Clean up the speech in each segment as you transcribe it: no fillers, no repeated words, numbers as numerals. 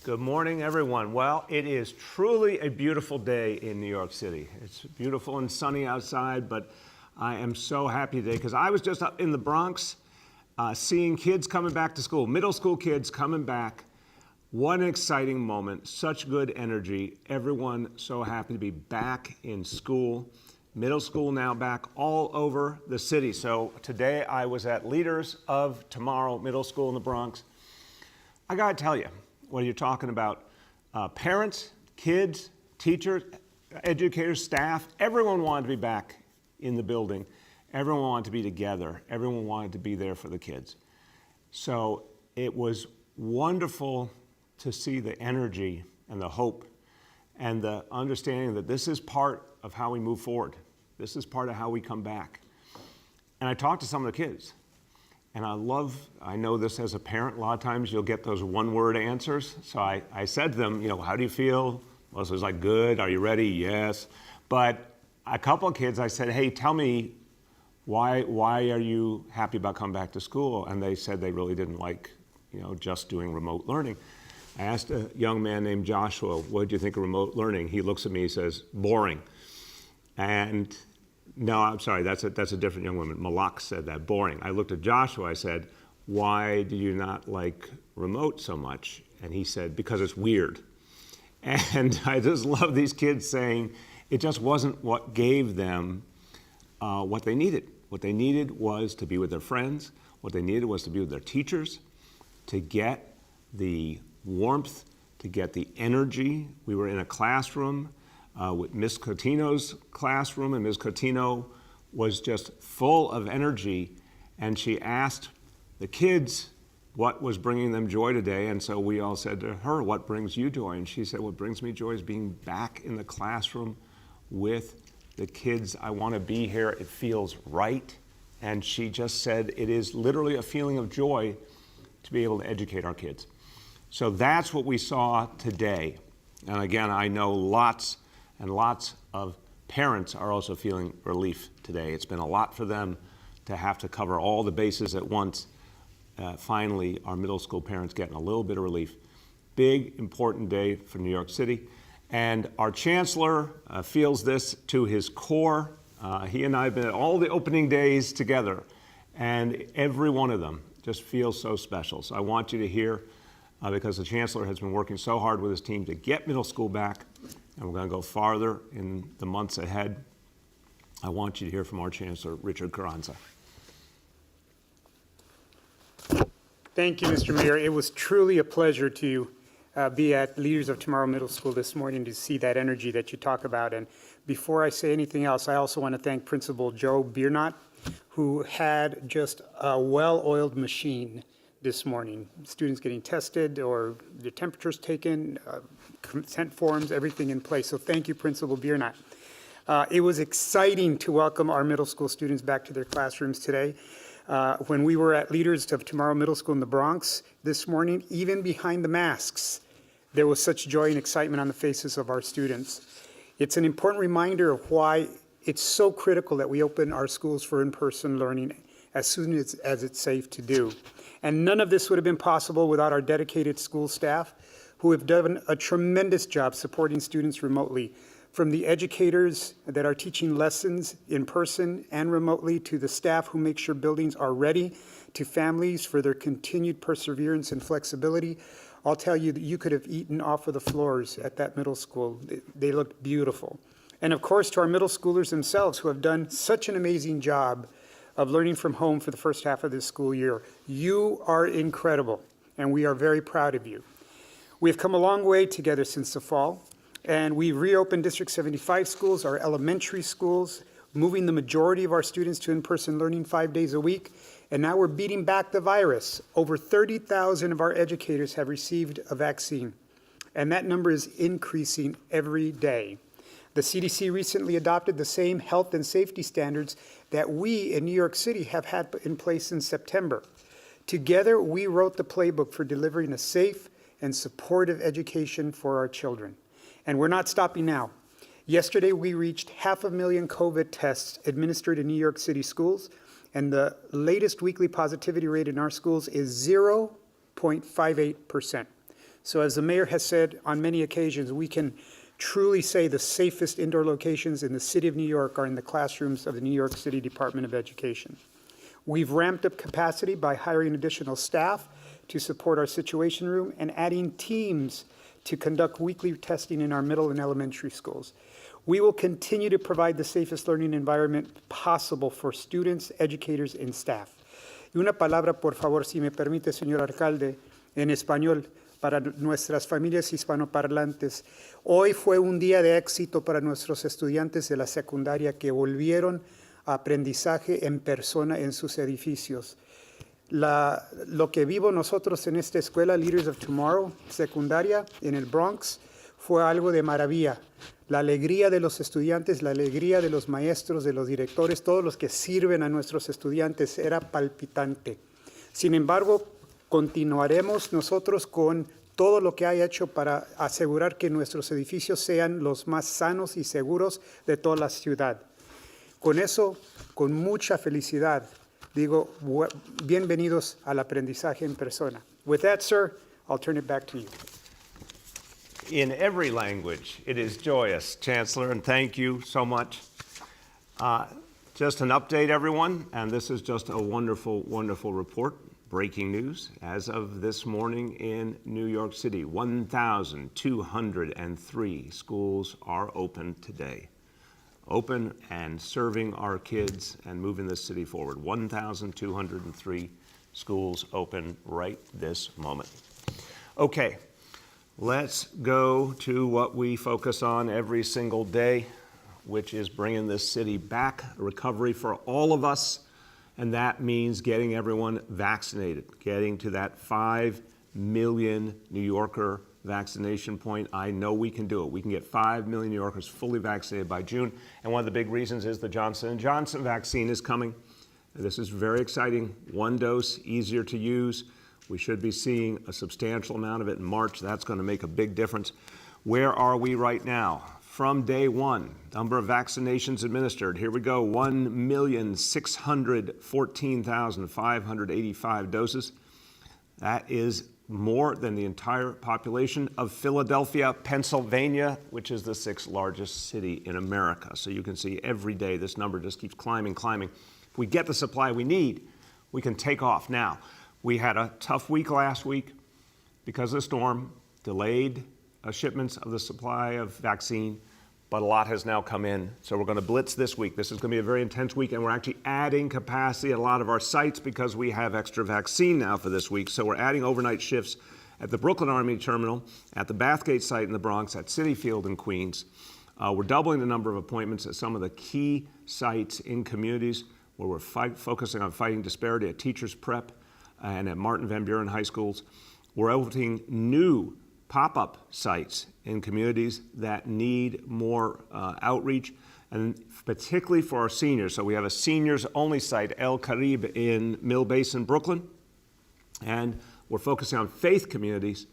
Good morning, everyone. Well, it is truly a beautiful day in New York City. It's beautiful and sunny outside, but I am so happy today because I was just up in the Bronx seeing kids coming back to school, middle school kids coming back. What an exciting moment, such good energy. Everyone so happy to be back in school. Middle school now back all over the city. So today I was at Leaders of Tomorrow Middle School in the Bronx. I gotta tell you, when you're talking about parents, kids, teachers, educators, staff, everyone wanted to be back in the building. Everyone wanted to be together. Everyone wanted to be there for the kids. So it was wonderful to see the energy and the hope and the understanding that this is part of how we move forward. This is part of how we come back. And I talked to some of the kids. And I know this as a parent, a lot of times you'll get those one-word answers. So I said to them, how do you feel? Most was like, good, are you ready? Yes. But a couple of kids, I said, hey, tell me, why are you happy about coming back to school? And they said they really didn't like, just doing remote learning. I asked a young man named Joshua, what did you think of remote learning? He looks at me, he says, boring. And no, I'm sorry, that's a different young woman. Malak said that, boring. I looked at Joshua, I said, why do you not like remote so much? And he said, because it's weird. And I just love these kids saying it just wasn't what gave them what they needed. What they needed was to be with their friends. What they needed was to be with their teachers, to get the warmth, to get the energy. We were in a classroom with Ms. Cotino's classroom, and Ms. Cotino was just full of energy, and she asked the kids what was bringing them joy today, and so we all said to her, what brings you joy? And she said, what brings me joy is being back in the classroom with the kids. I want to be here. It feels right. And she just said it is literally a feeling of joy to be able to educate our kids. So that's what we saw today. And again, I know lots and lots of parents are also feeling relief today. It's been a lot for them to have to cover all the bases at once. Finally, our middle school parents getting a little bit of relief. Big, important day for New York City. And our chancellor feels this to his core. He and I have been at all the opening days together, and every one of them just feels so special. So I want you to hear, because the chancellor has been working so hard with his team to get middle school back, and we're going to go farther in the months ahead. I want you to hear from our Chancellor, Richard Carranza. Thank you, Mr. Mayor. It was truly a pleasure to be at Leaders of Tomorrow Middle School this morning to see that energy that you talk about. And before I say anything else, I also want to thank Principal Joe Biernot, who had just a well-oiled machine this morning. Students getting tested or their temperatures taken, consent forms, everything in place. So thank you, Principal Biernot. It was exciting to welcome our middle school students back to their classrooms today. When we were at Leaders of Tomorrow Middle School in the Bronx this morning, even behind the masks, there was such joy and excitement on the faces of our students. It's an important reminder of why it's so critical that we open our schools for in-person learning as soon as it's safe to do. And none of this would have been possible without our dedicated school staff, who have done a tremendous job supporting students remotely, from the educators that are teaching lessons in person and remotely, to the staff who make sure buildings are ready, to families for their continued perseverance and flexibility. I'll tell you that you could have eaten off of the floors at that middle school. They looked beautiful. And of course, to our middle schoolers themselves, who have done such an amazing job of learning from home for the first half of this school year. You are incredible, and we are very proud of you. We have come a long way together since the fall, and we reopened District 75 schools, our elementary schools, moving the majority of our students to in-person learning 5 days a week, and now we're beating back the virus. Over 30,000 of our educators have received a vaccine, and that number is increasing every day. The CDC recently adopted the same health and safety standards that we in New York City have had in place in September. Together, we wrote the playbook for delivering a safe and supportive education for our children. And we're not stopping now. Yesterday, we reached 500,000 COVID tests administered in New York City schools, and the latest weekly positivity rate in our schools is 0.58%. So as the mayor has said on many occasions, we can truly say the safest indoor locations in the city of New York are in the classrooms of the New York City Department of Education. We've ramped up capacity by hiring additional staff to support our situation room and adding teams to conduct weekly testing in our middle and elementary schools. We will continue to provide the safest learning environment possible for students, educators, and staff. Y una palabra, por favor, si me permite, señor alcalde, en español, para nuestras familias hispanoparlantes. Hoy fue un día de éxito para nuestros estudiantes de la secundaria que volvieron a aprendizaje en persona en sus edificios. Lo que vivo nosotros en esta escuela, Leaders of Tomorrow, secundaria, en el Bronx, fue algo de maravilla. La alegría de los estudiantes, la alegría de los maestros, de los directores, todos los que sirven a nuestros estudiantes, era palpitante. Sin embargo, continuaremos nosotros con todo lo que hay hecho para asegurar que nuestros edificios sean los más sanos y seguros de toda la ciudad. Con eso, con mucha felicidad, digo, bienvenidos al aprendizaje en persona. With that, sir, I'll turn it back to you. In every language, it is joyous, Chancellor, and thank you so much. Just an update, everyone, and this is just a wonderful, wonderful report. Breaking news, as of this morning in New York City, 1,203 schools are open today. Open and serving our kids and moving the city forward. 1,203 schools open right this moment. Okay, let's go to what we focus on every single day, which is bringing this city back, recovery for all of us, and that means getting everyone vaccinated, getting to that 5 million New Yorker vaccination point. I know we can do it. We can get 5 million New Yorkers fully vaccinated by June. And one of the big reasons is the Johnson & Johnson vaccine is coming. This is very exciting. One dose, easier to use. We should be seeing a substantial amount of it in March. That's going to make a big difference. Where are we right now? From day one, number of vaccinations administered. Here we go, 1,614,585 doses. That is more than the entire population of Philadelphia, Pennsylvania, which is the 6th largest city in America. So you can see every day this number just keeps climbing, climbing. If we get the supply we need, we can take off. Now, we had a tough week last week because of the storm, delayed shipments of the supply of vaccine, but a lot has now come in. So we're going to blitz this week. This is going to be a very intense week, and we're actually adding capacity at a lot of our sites because we have extra vaccine now for this week. So we're adding overnight shifts at the Brooklyn Army Terminal, at the Bathgate site in the Bronx, at Citi Field in Queens. We're doubling the number of appointments at some of the key sites in communities where we're focusing on fighting disparity at Teachers Prep and at Martin Van Buren High Schools. We're opening new pop-up sites in communities that need more outreach, and particularly for our seniors. So we have a seniors-only site, El Caribe, in Mill Basin, Brooklyn, and we're focusing on faith communities,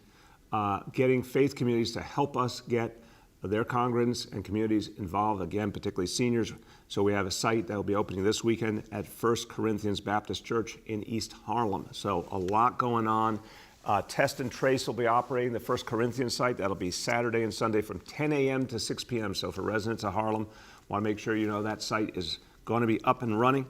getting faith communities to help us get their congregants and communities involved, again, particularly seniors. So we have a site that will be opening this weekend at 1 Corinthians Baptist Church in East Harlem. So a lot going on. Test and Trace will be operating the 1 Corinthians site. That'll be Saturday and Sunday from 10 a.m. to 6 p.m. So for residents of Harlem, want to make sure you know that site is going to be up and running.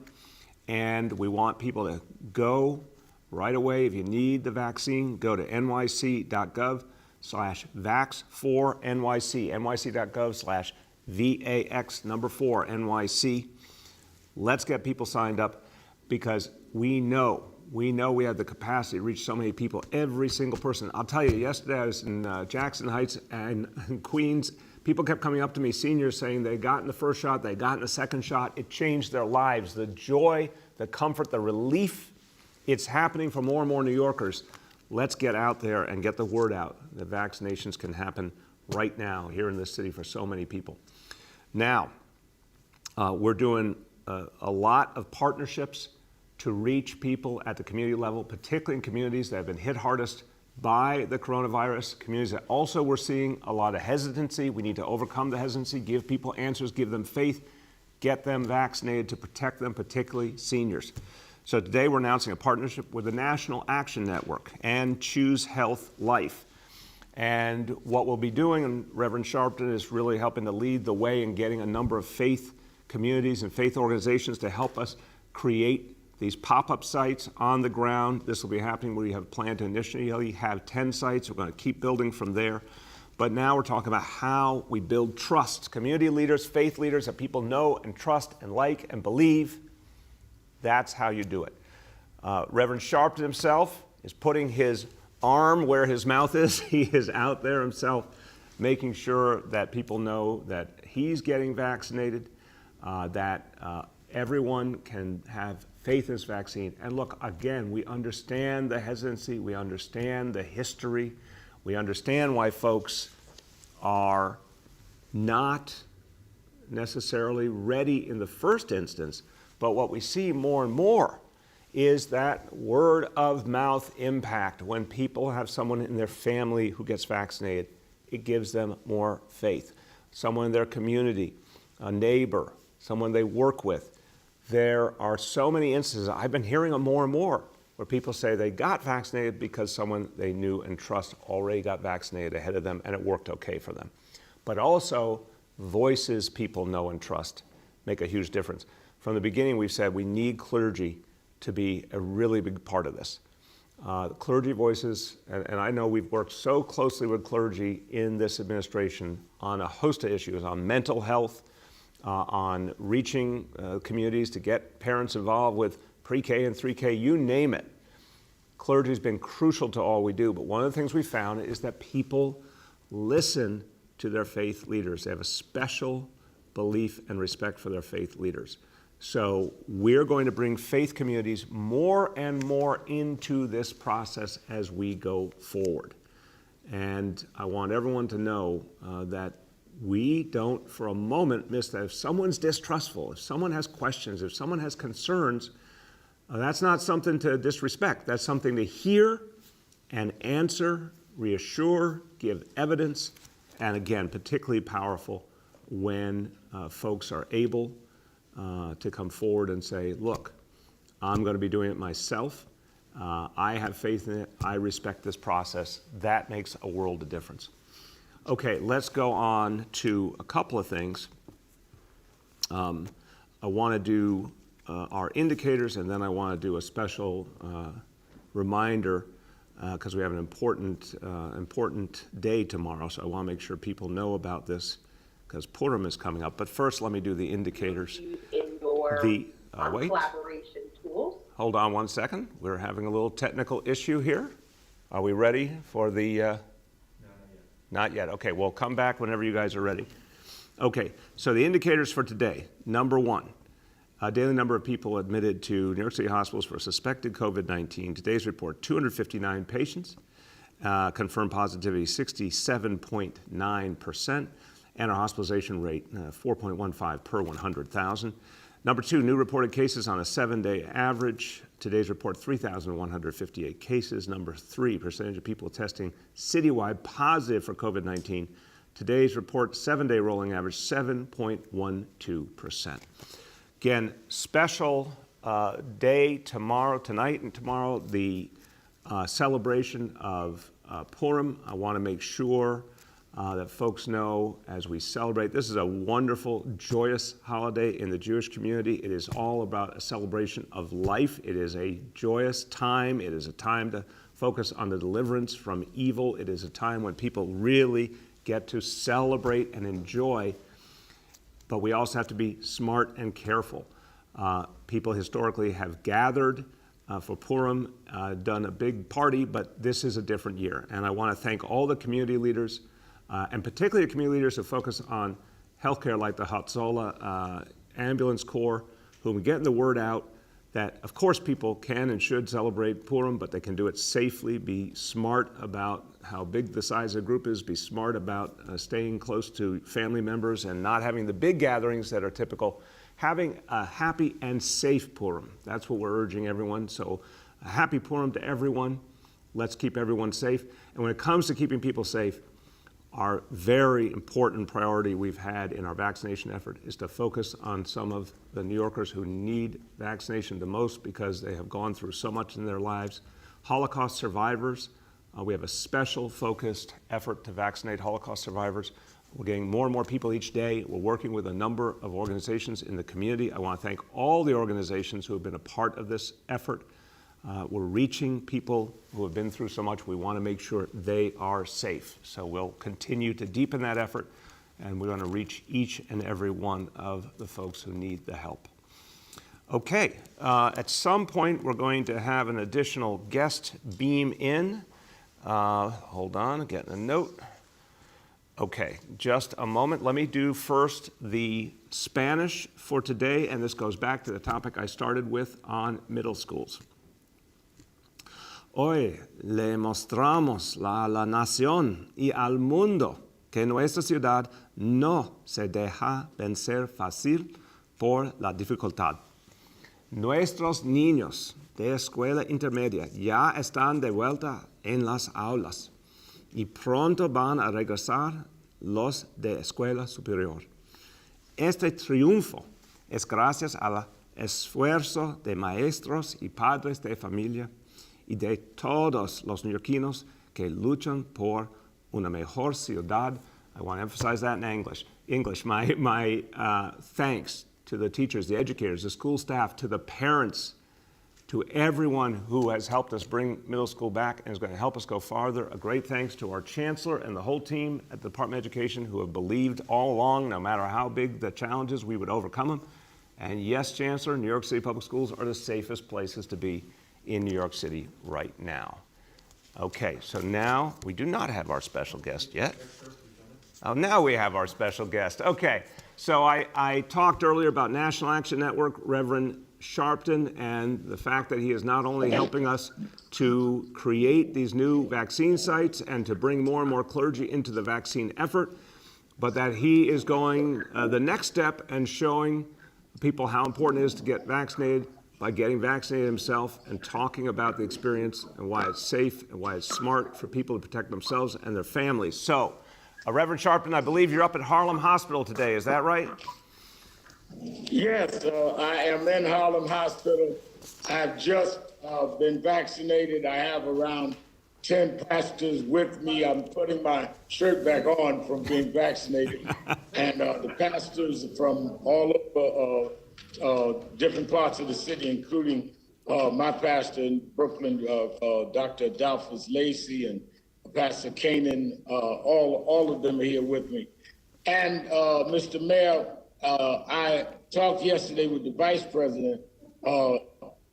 And we want people to go right away. If you need the vaccine, go to nyc.gov/vax4NYC, nyc.gov/VAX4NYC. Let's get people signed up because we know we have the capacity to reach so many people, every single person. I'll tell you, yesterday I was in Jackson Heights and Queens. People kept coming up to me, seniors, saying they got in the first shot, they got in the second shot. It changed their lives. The joy, the comfort, the relief, it's happening for more and more New Yorkers. Let's get out there and get the word out. The vaccinations can happen right now here in this city for so many people. Now, we're doing a lot of partnerships to reach people at the community level, particularly in communities that have been hit hardest by the coronavirus, communities that also we're seeing a lot of hesitancy. We need to overcome the hesitancy, give people answers, give them faith, get them vaccinated to protect them, particularly seniors. So today we're announcing a partnership with the National Action Network and Choose Health Life. And what we'll be doing, and Reverend Sharpton is really helping to lead the way in getting a number of faith communities and faith organizations to help us create these pop-up sites on the ground. This will be happening. We have planned to initially have 10 sites. We're going to keep building from there. But now we're talking about how we build trust. Community leaders, faith leaders that people know and trust and like and believe. That's how you do it. Reverend Sharpton himself is putting his arm where his mouth is. He is out there himself making sure that people know that he's getting vaccinated, that everyone can have faith in this vaccine. And look, again, we understand the hesitancy, we understand the history, we understand why folks are not necessarily ready in the first instance, but what we see more and more is that word of mouth impact. When people have someone in their family who gets vaccinated, it gives them more faith. Someone in their community, a neighbor, someone they work with. There are so many instances, I've been hearing them more and more, where people say they got vaccinated because someone they knew and trust already got vaccinated ahead of them and it worked okay for them. But also, voices people know and trust make a huge difference. From the beginning, we've said we need clergy to be a really big part of this. Clergy voices, and I know we've worked so closely with clergy in this administration on a host of issues, on mental health, on reaching communities to get parents involved with pre-K and 3K, you name it. Clergy's been crucial to all we do, but one of the things we found is that people listen to their faith leaders. They have a special belief and respect for their faith leaders. So we're going to bring faith communities more and more into this process as we go forward. And I want everyone to know that we don't for a moment miss that. If someone's distrustful, if someone has questions, if someone has concerns, that's not something to disrespect. That's something to hear and answer, reassure, give evidence, and again, particularly powerful when folks are able to come forward and say, look, I'm going to be doing it myself. I have faith in it. I respect this process. That makes a world of difference. Okay, let's go on to a couple of things. I want to do our indicators, and then I want to do a special reminder because we have an important day tomorrow, so I want to make sure people know about this because Purim is coming up. But first, let me do the indicators. In your Wait. collaboration tools. Hold on one second. We're having a little technical issue here. Are we ready for the... No, not yet. Okay, well, come back whenever you guys are ready. Okay, so the indicators for today. Number one, daily number of people admitted to New York City hospitals for suspected COVID-19. Today's report, 259 patients. Confirmed positivity, 67.9%. And our hospitalization rate, 4.15 per 100,000. Number two, new reported cases on a 7-day average. Today's report, 3,158 cases. Number three, percentage of people testing citywide positive for COVID-19. Today's report, 7-day rolling average, 7.12%. Again, special day tomorrow, tonight and tomorrow, the celebration of Purim. I want to make sure that folks know as we celebrate. This is a wonderful, joyous holiday in the Jewish community. It is all about a celebration of life. It is a joyous time. It is a time to focus on the deliverance from evil. It is a time when people really get to celebrate and enjoy, but we also have to be smart and careful. People historically have gathered for Purim, done a big party, but this is a different year. And I want to thank all the community leaders, and particularly the community leaders who focus on healthcare, like the Hatzolah Ambulance Corps, who are getting the word out that, of course, people can and should celebrate Purim, but they can do it safely, be smart about how big the size of the group is, be smart about staying close to family members and not having the big gatherings that are typical. Having a happy and safe Purim. That's what we're urging everyone. So a happy Purim to everyone. Let's keep everyone safe. And when it comes to keeping people safe, our very important priority we've had in our vaccination effort is to focus on some of the New Yorkers who need vaccination the most because they have gone through so much in their lives. Holocaust survivors, We have a special focused effort to vaccinate Holocaust survivors. We're getting more and more people each day. We're working with a number of organizations in the community. I want to thank all the organizations who have been a part of this effort. We're reaching people who have been through so much. We want to make sure they are safe. So we'll continue to deepen that effort, and we're going to reach each and every one of the folks who need the help. Okay, at some point we're going to have an additional guest beam in. Hold on, I'm getting a note. Okay, just a moment. Let me do first the Spanish for today, and this goes back to the topic I started with on middle schools. Hoy le mostramos a la nación y al mundo que nuestra ciudad no se deja vencer fácil por la dificultad. Nuestros niños de escuela intermedia ya están de vuelta en las aulas y pronto van a regresar los de escuela superior. Este triunfo es gracias al esfuerzo de maestros y padres de familia y de todos los neoyorquinos que luchan por una mejor ciudad. I want to emphasize that in English. My thanks to the teachers, the educators, the school staff, to the parents, to everyone who has helped us bring middle school back and is going to help us go farther. A great thanks to our chancellor and the whole team at the Department of Education who have believed all along, no matter how big the challenges, we would overcome them. And yes, Chancellor, New York City Public Schools are the safest places to be in New York City right now. Okay, so now we do not have our special guest yet. Oh, now we have our special guest. Okay, so I talked earlier about National Action Network, Reverend Sharpton, and the fact that he is not only helping us to create these new vaccine sites and to bring more and more clergy into the vaccine effort, but that he is going the next step and showing people how important it is to get vaccinated by getting vaccinated himself and talking about the experience and why it's safe and why it's smart for people to protect themselves and their families. So, Reverend Sharpton, I believe you're up at Harlem Hospital today, is that right? Yes, I am in Harlem Hospital. I've just been vaccinated. I have around 10 pastors with me. I'm putting my shirt back on from being vaccinated. And the pastors from all over different parts of the city, including my pastor in Brooklyn, Dr. Adolphus Lacey, and Pastor Kanan, all of them are here with me. And Mr. Mayor, I talked yesterday with the Vice President,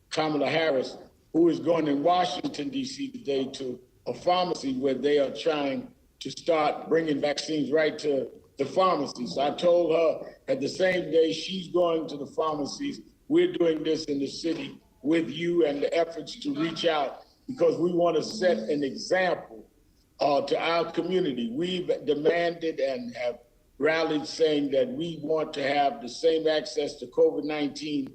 Kamala Harris, who is going in Washington, D.C. today to a pharmacy where they are trying to start bringing vaccines right to the pharmacies. So I told her that the same day she's going to the pharmacies, we're doing this in the city with you and the efforts to reach out because we want to set an example to our community. We've demanded and have rallied saying that we want to have the same access to COVID-19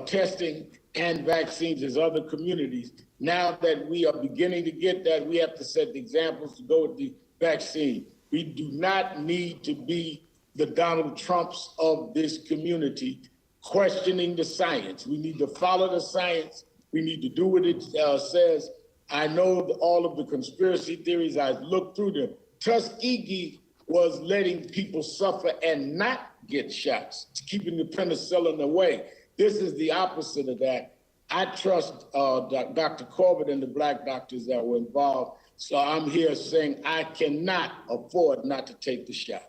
testing and vaccines as other communities. Now that we are beginning to get that, we have to set the examples to go with the vaccine. We do not need to be the Donald Trumps of this community questioning the science. We need to follow the science. We need to do what it says. I know all of the conspiracy theories. I've looked through them. Tuskegee was letting people suffer and not get shots, keeping the penicillin away. This is the opposite of that. I trust Dr. Corbett and the Black doctors that were involved. So I'm here saying I cannot afford not to take the shot.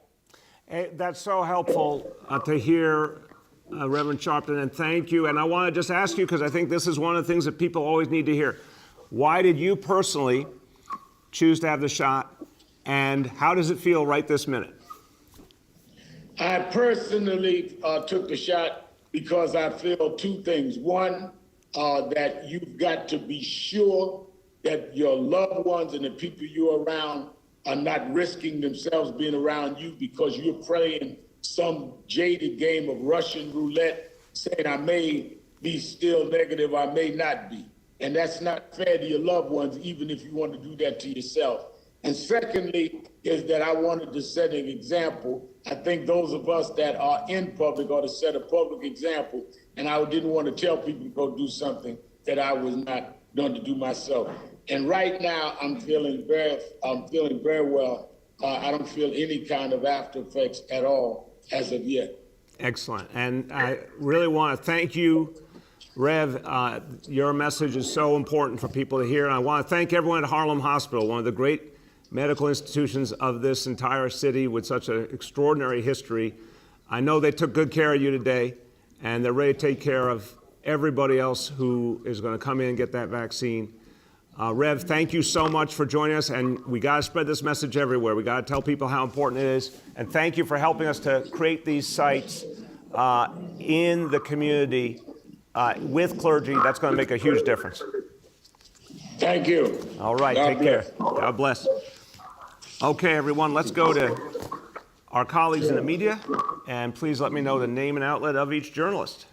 Hey, that's so helpful to hear, Reverend Sharpton, and thank you. And I want to just ask you, because I think this is one of the things that people always need to hear. Why did you personally choose to have the shot, and how does it feel right this minute? I personally took the shot because I feel two things. One, that you've got to be sure that your loved ones and the people you're around are not risking themselves being around you because you're playing some jaded game of Russian roulette, saying I may be still negative, I may not be. And that's not fair to your loved ones, even if you want to do that to yourself. And secondly, is that I wanted to set an example. I think those of us that are in public ought to set a public example. And I didn't want to tell people to go do something that I was not going to do myself. And right now, I'm feeling very well. I don't feel any kind of after effects at all as of yet. Excellent. And I really want to thank you, Rev. Your message is so important for people to hear. And I want to thank everyone at Harlem Hospital, one of the great medical institutions of this entire city with such an extraordinary history. I know they took good care of you today, and they're ready to take care of everybody else who is going to come in and get that vaccine. Rev, thank you so much for joining us, and we got to spread this message everywhere. We got to tell people how important it is, and thank you for helping us to create these sites in the community with clergy. That's going to make a huge difference. Thank you. All right, God take bless. care. God bless. Okay, everyone, let's go to our colleagues in the media, and please let me know the name and outlet of each journalist.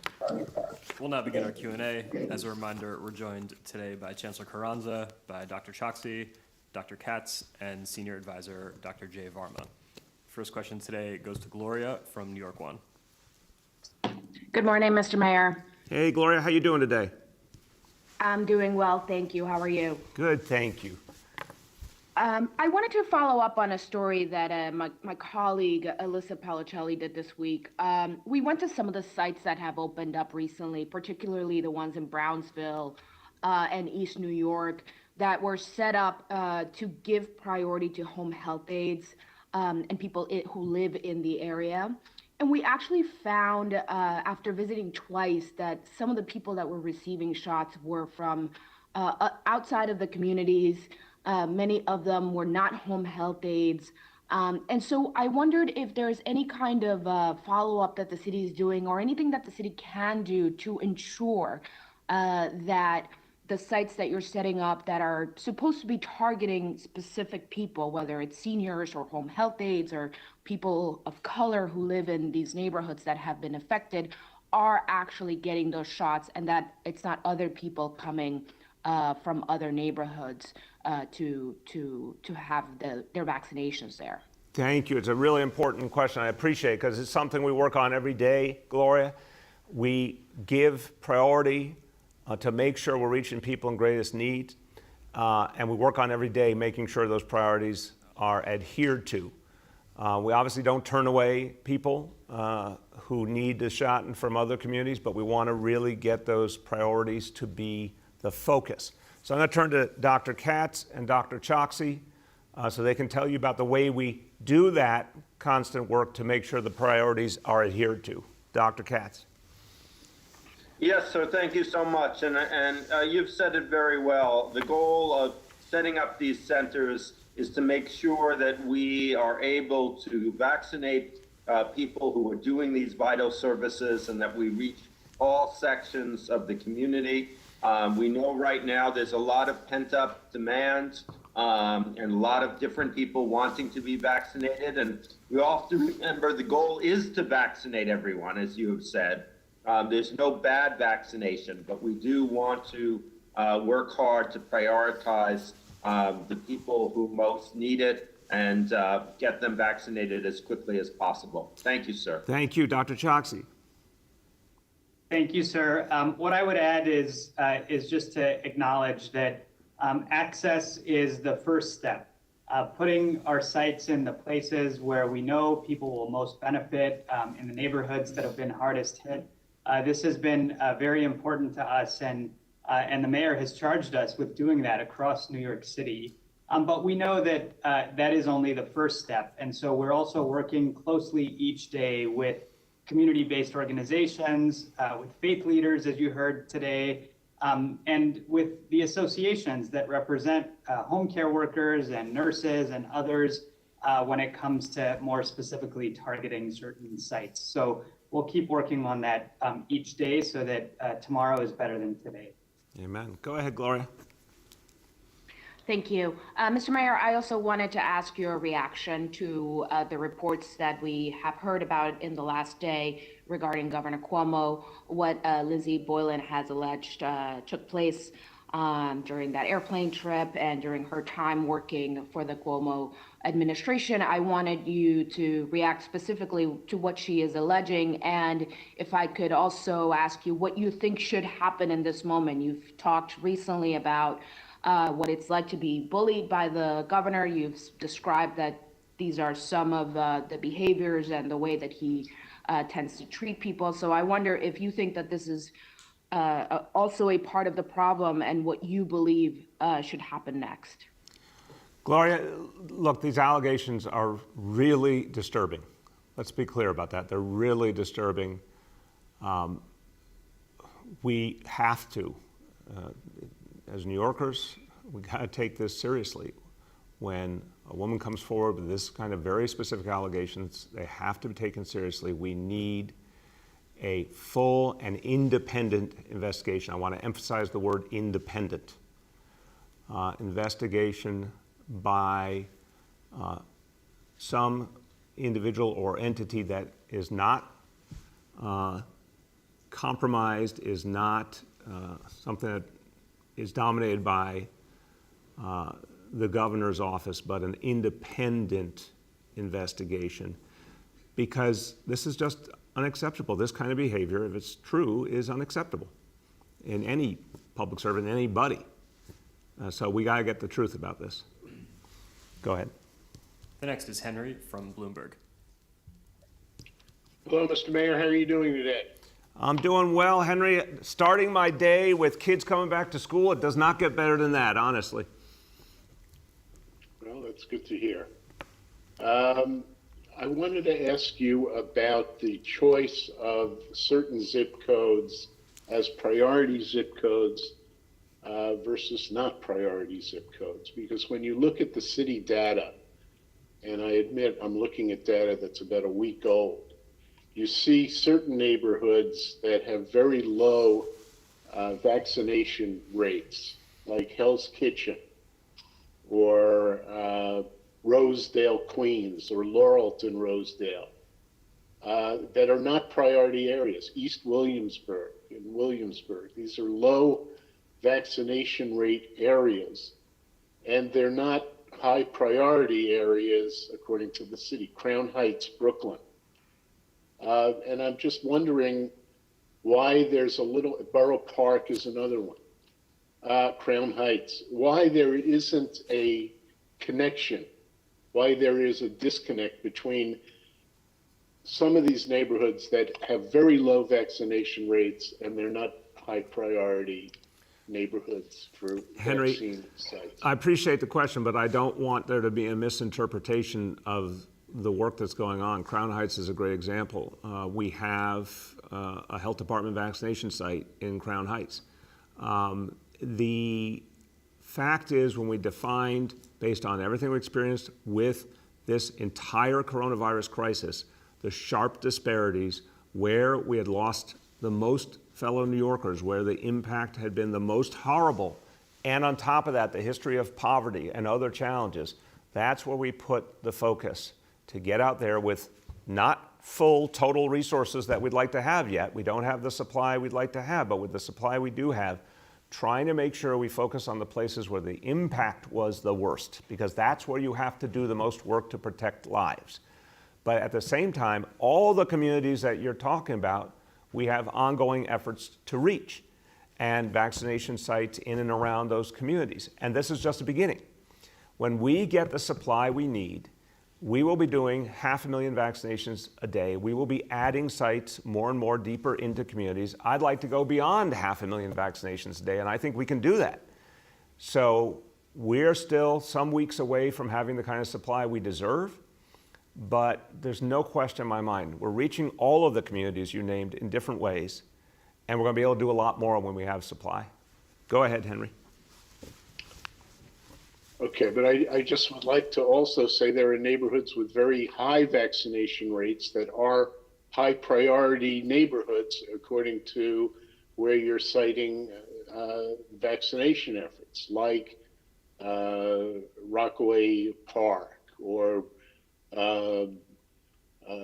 We'll now begin our Q&A. As a reminder, we're joined today by Chancellor Carranza, by Dr. Choksi, Dr. Katz, and Senior Advisor Dr. Jay Varma. First question today goes to Gloria from New York One. Good morning, Mr. Mayor. Hey, Gloria, how you doing today? I'm doing well, thank you. How are you? Good, thank you. I wanted to follow up on a story that my colleague Alyssa Palicelli did this week. We went to some of the sites that have opened up recently, particularly the ones in Brownsville and East New York that were set up to give priority to home health aides and people who live in the area. And we actually found, after visiting twice, that some of the people that were receiving shots were from outside of the communities. Many of them were not home health aides. And so I wondered if there's any kind of follow-up that the city is doing or anything that the city can do to ensure that the sites that you're setting up that are supposed to be targeting specific people, whether it's seniors or home health aides or people of color who live in these neighborhoods that have been affected, are actually getting those shots, and that it's not other people coming from other neighborhoods to have their vaccinations there. Thank you. It's a really important question. I appreciate it because it's something we work on every day, Gloria. We give priority to make sure we're reaching people in greatest need, and we work on every day making sure those priorities are adhered to. We obviously don't turn away people who need the shot and from other communities, but we want to really get those priorities to be the focus. So I'm going to turn to Dr. Katz and Dr. Choksi so they can tell you about the way we do that constant work to make sure the priorities are adhered to. Dr. Katz. Yes, sir. Thank you so much. And you've said it very well. The goal of setting up these centers is to make sure that we are able to vaccinate people who are doing these vital services and that we reach all sections of the community. We know right now there's a lot of pent-up demand and a lot of different people wanting to be vaccinated. And we all have to remember the goal is to vaccinate everyone, as you have said. There's no bad vaccination, but we do want to work hard to prioritize the people who most need it and get them vaccinated as quickly as possible. Thank you, sir. Thank you, Dr. Choksi. Thank you, sir. What I would add is just to acknowledge that access is the first step. Putting our sites in the places where we know people will most benefit, in the neighborhoods that have been hardest hit. This has been very important to us, and the mayor has charged us with doing that across New York City. But we know that that is only the first step. And so we're also working closely each day with community-based organizations, with faith leaders, as you heard today, and with the associations that represent home care workers and nurses and others when it comes to more specifically targeting certain sites. So we'll keep working on that each day so that tomorrow is better than today. Amen. Go ahead, Gloria. Thank you. Mr. Mayor, I also wanted to ask your reaction to the reports that we have heard about in the last day regarding Governor Cuomo, what Lizzie Boylan has alleged took place during that airplane trip and during her time working for the Cuomo administration. I wanted you to react specifically to what she is alleging, and if I could also ask you what you think should happen in this moment. You've talked recently about what it's like to be bullied by the governor. You've described that these are some of the behaviors and the way that he tends to treat people. So I wonder if you think that this is also a part of the problem and what you believe should happen next. Gloria, look, these allegations are really disturbing. Let's be clear about that. They're really disturbing. We have to, as New Yorkers, we got to take this seriously. When a woman comes forward with this kind of very specific allegations, they have to be taken seriously. We need a full and independent investigation. I want to emphasize the word independent. Investigation by some individual or entity that is not compromised, is not something that is dominated by the governor's office, but an independent investigation, because this is just unacceptable. This kind of behavior, if it's true, is unacceptable in any public servant, anybody. So we got to get the truth about this. Go ahead. The next is Henry from Bloomberg. Hello, Mr. Mayor. How are you doing today? I'm doing well, Henry. Starting my day with kids coming back to school, it does not get better than that, honestly. Well, that's good to hear. I wanted to ask you about the choice of certain zip codes as priority zip codes versus not priority zip codes. Because when you look at the city data, and I admit I'm looking at data that's about a week old, you see certain neighborhoods that have very low vaccination rates, like Hell's Kitchen, or Rosedale, Queens, or Laurelton, Rosedale, that are not priority areas. East Williamsburg and Williamsburg. These are low vaccination rate areas, and they're not high priority areas according to the city. Crown Heights, Brooklyn. And I'm just wondering why there's a little, Borough Park is another one. Crown Heights, why there isn't a connection, why there is a disconnect between some of these neighborhoods that have very low vaccination rates and they're not high priority neighborhoods for Henry, vaccine sites. I appreciate the question, but I don't want there to be a misinterpretation of the work that's going on. Crown Heights is a great example. We have a health department vaccination site in Crown Heights. The fact is, when we defined, based on everything we experienced with this entire coronavirus crisis, the sharp disparities where we had lost the most fellow New Yorkers, where the impact had been the most horrible, and on top of that, the history of poverty and other challenges, that's where we put the focus, to get out there with not full total resources that we'd like to have yet. We don't have the supply we'd like to have, but with the supply we do have, trying to make sure we focus on the places where the impact was the worst, because that's where you have to do the most work to protect lives. But at the same time, all the communities that you're talking about, we have ongoing efforts to reach, and vaccination sites in and around those communities. And this is just the beginning. When we get the supply we need, we will be doing 500,000 vaccinations a day. We will be adding sites more and more deeper into communities. I'd like to go beyond 500,000 vaccinations a day, and I think we can do that. So we're still some weeks away from having the kind of supply we deserve, but there's no question in my mind. We're reaching all of the communities you named in different ways, and we're going to be able to do a lot more when we have supply. Go ahead, Henry. Okay, but I just would like to also say there are neighborhoods with very high vaccination rates that are high priority neighborhoods, according to where you're citing vaccination efforts, like Rockaway Park or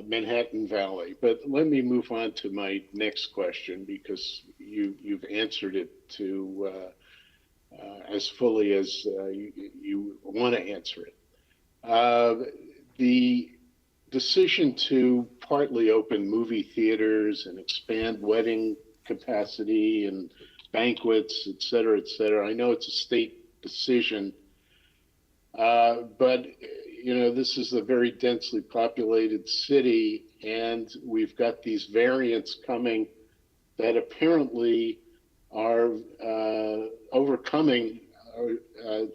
Manhattan Valley. But let me move on to my next question, because you've answered it to as fully as you want to answer it. The decision to partly open movie theaters and expand wedding capacity and banquets, et cetera, I know it's a state decision. But, you know, this is a very densely populated city, and we've got these variants coming that apparently are overcoming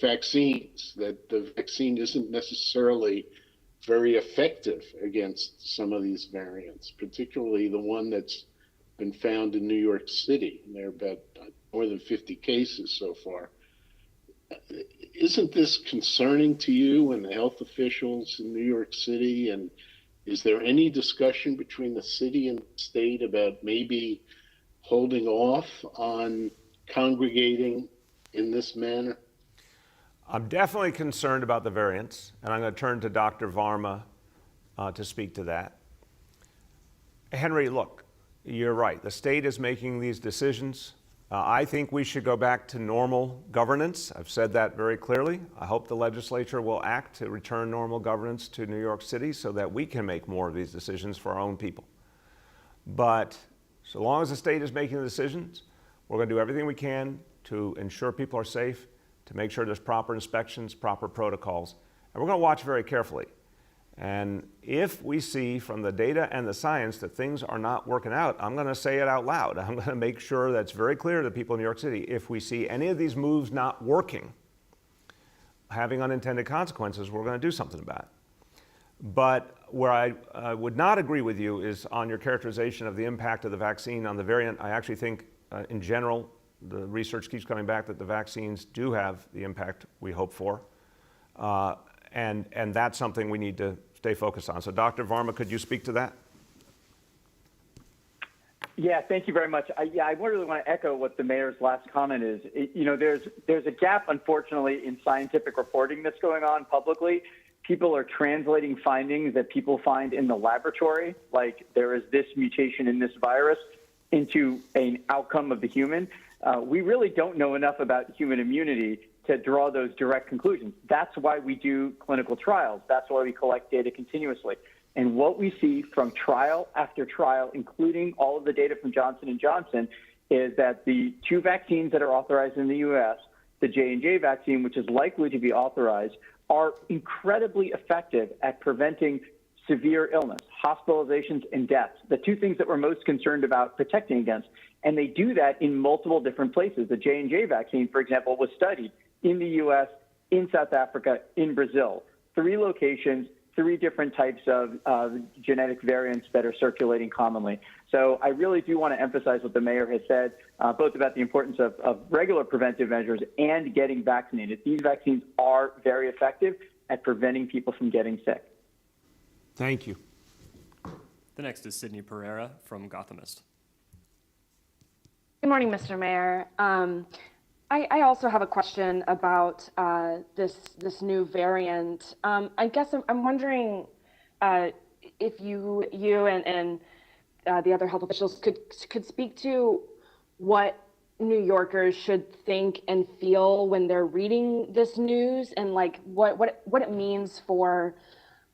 vaccines, that the vaccine isn't necessarily very effective against some of these variants, particularly the one that's been found in New York City. And there are about more than 50 cases so far. Isn't this concerning to you and the health officials in New York City? And is there any discussion between the city and the state about maybe holding off on congregating in this manner? I'm definitely concerned about the variants, and I'm going to turn to Dr. Varma to speak to that. Henry, look, you're right. The state is making these decisions. I think we should go back to normal governance. I've said that very clearly. I hope the legislature will act to return normal governance to New York City so that we can make more of these decisions for our own people. But so long as the state is making the decisions, we're going to do everything we can to ensure people are safe, to make sure there's proper inspections, proper protocols, and we're going to watch very carefully. And if we see from the data and the science that things are not working out, I'm going to say it out loud. I'm going to make sure that's very clear to people in New York City. If we see any of these moves not working, having unintended consequences, we're going to do something about it. But where I would not agree with you is on your characterization of the impact of the vaccine on the variant. I actually think, in general, the research keeps coming back that the vaccines do have the impact we hope for. And that's something we need to stay focused on. So Dr. Varma, could you speak to that? Yeah, thank you very much. I really want to echo what the mayor's last comment is. There's a gap, unfortunately, in scientific reporting that's going on publicly. People are translating findings that people find in the laboratory, like there is this mutation in this virus, into an outcome of the human. We really don't know enough about human immunity to draw those direct conclusions. That's why we do clinical trials. That's why we collect data continuously. And what we see from trial after trial, including all of the data from Johnson & Johnson, is that the two vaccines that are authorized in the U.S., the J&J vaccine, which is likely to be authorized, are incredibly effective at preventing severe illness, hospitalizations, and deaths, the two things that we're most concerned about protecting against. And they do that in multiple different places. The J&J vaccine, for example, was studied in the U.S., in South Africa, in Brazil. 3 locations, 3 different types of genetic variants that are circulating commonly. So I really do want to emphasize what the mayor has said, both about the importance of regular preventive measures and getting vaccinated. These vaccines are very effective at preventing people from getting sick. Thank you. The next is Sydney Pereira from Gothamist. Good morning, Mr. Mayor. I also have a question about this new variant. I guess I'm wondering if you and the other health officials could speak to what New Yorkers should think and feel when they're reading this news, and like what it means for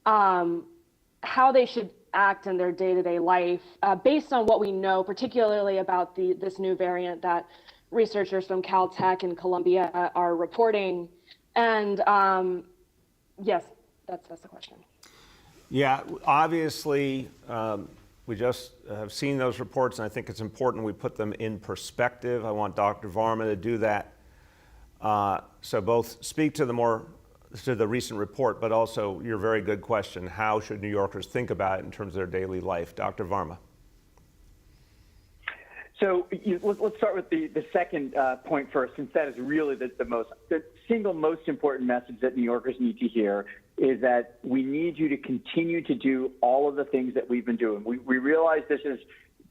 how they should act in their day-to-day life based on what we know, particularly about this new variant that researchers from Caltech and Columbia are reporting. And yes, that's the question. Yeah, obviously, we just have seen those reports, and I think it's important we put them in perspective. I want Dr. Varma to do that. So both speak to the recent report, but also your very good question, how should New Yorkers think about it in terms of their daily life? Dr. Varma. So let's start with the second point first, since that is really the single most important message that New Yorkers need to hear, is that we need you to continue to do all of the things that we've been doing. We realize this is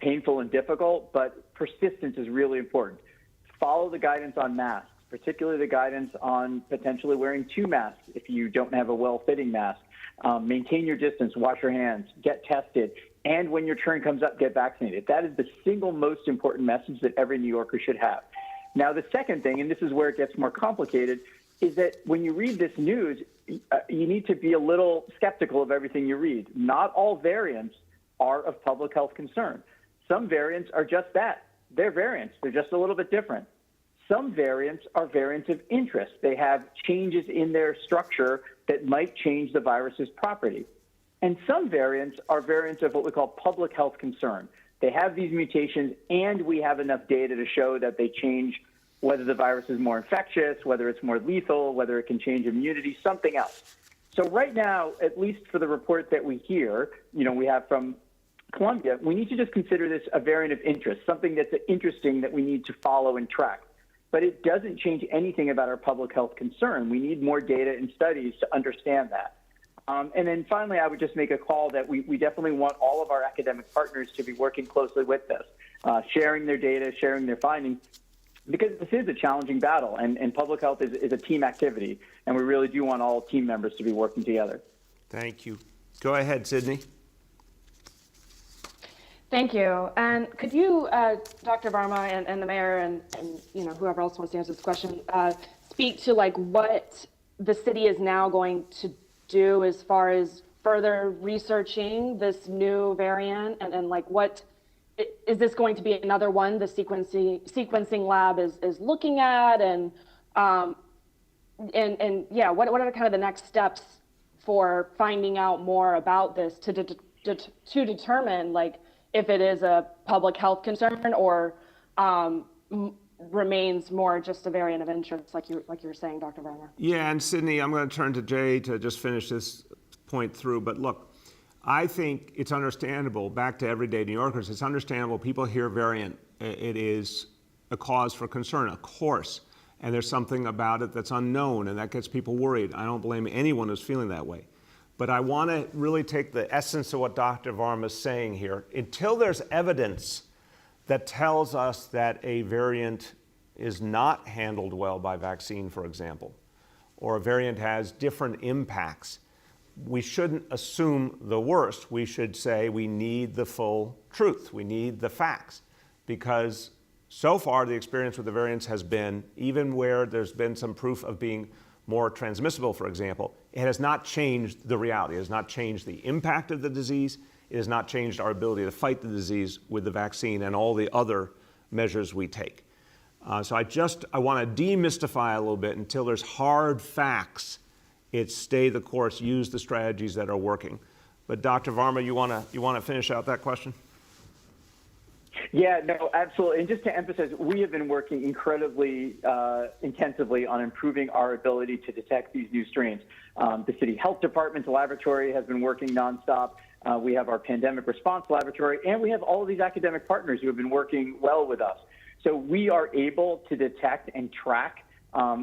painful and difficult, but persistence is really important. Follow the guidance on masks, particularly the guidance on potentially wearing 2 masks if you don't have a well-fitting mask. Maintain your distance, wash your hands, get tested, and when your turn comes up, get vaccinated. That is the single most important message that every New Yorker should have. Now, the second thing, and this is where it gets more complicated, is that when you read this news, you need to be a little skeptical of everything you read. Not all variants are of public health concern. Some variants are just that. They're variants. They're just a little bit different. Some variants are variants of interest. They have changes in their structure that might change the virus's property. And some variants are variants of what we call public health concern. They have these mutations, and we have enough data to show that they change whether the virus is more infectious, whether it's more lethal, whether it can change immunity, something else. So right now, at least for the report that we hear, we have from Columbia, we need to just consider this a variant of interest, something that's interesting that we need to follow and track. But it doesn't change anything about our public health concern. We need more data and studies to understand that. And then finally, I would just make a call that we definitely want all of our academic partners to be working closely with this, sharing their data, sharing their findings, because this is a challenging battle, and public health is a team activity, and we really do want all team members to be working together. Thank you. Go ahead, Sydney. Thank you. And could you, Dr. Varma and the mayor and whoever else wants to answer this question, speak to what the city is now going to do as far as further researching this new variant, and what is this going to be another one the sequencing lab is looking at, and yeah, what are kind of the next steps for finding out more about this to determine if it is a public health concern or remains more just a variant of interest, like you were saying, Dr. Varma? Yeah, and Sydney, I'm going to turn to Jay to just finish this point through. But look, I think it's understandable, back to everyday New Yorkers, it's understandable people hear variant. It is a cause for concern, of course. And there's something about it that's unknown, and that gets people worried. I don't blame anyone who's feeling that way. But I want to really take the essence of what Dr. Varma is saying here. Until there's evidence that tells us that a variant is not handled well by vaccine, for example, or a variant has different impacts, we shouldn't assume the worst. We should say we need the full truth. We need the facts. Because so far the experience with the variants has been, even where there's been some proof of being more transmissible, for example, it has not changed the reality. It has not changed the impact of the disease. It has not changed our ability to fight the disease with the vaccine and all the other measures we take. So I want to demystify a little bit until there's hard facts. It's stay the course, use the strategies that are working. But Dr. Varma, you want to finish out that question? Yeah, no, absolutely. And just to emphasize, we have been working incredibly intensively on improving our ability to detect these new strains. The City Health Department's laboratory has been working nonstop. We have our pandemic response laboratory, and we have all of these academic partners who have been working well with us. So we are able to detect and track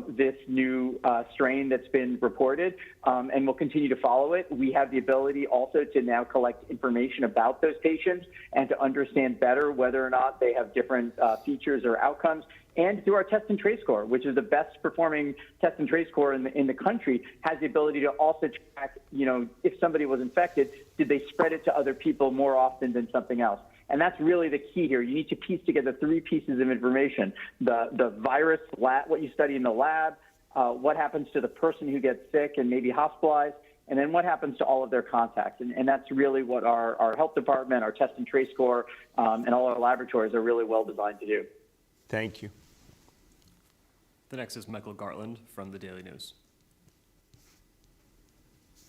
this new strain that's been reported, and we'll continue to follow it. We have the ability also to now collect information about those patients and to understand better whether or not they have different features or outcomes. And through our test and trace score, which is the best performing test and trace score in the country, has the ability to also track, if somebody was infected, did they spread it to other people more often than something else? And that's really the key here. You need to piece together three pieces of information: the virus, what you study in the lab, what happens to the person who gets sick and maybe hospitalized, and then what happens to all of their contacts. And that's really what our health department, our test and trace score, and all our laboratories are really well designed to do. Thank you. The next is Michael Gartland from the Daily News.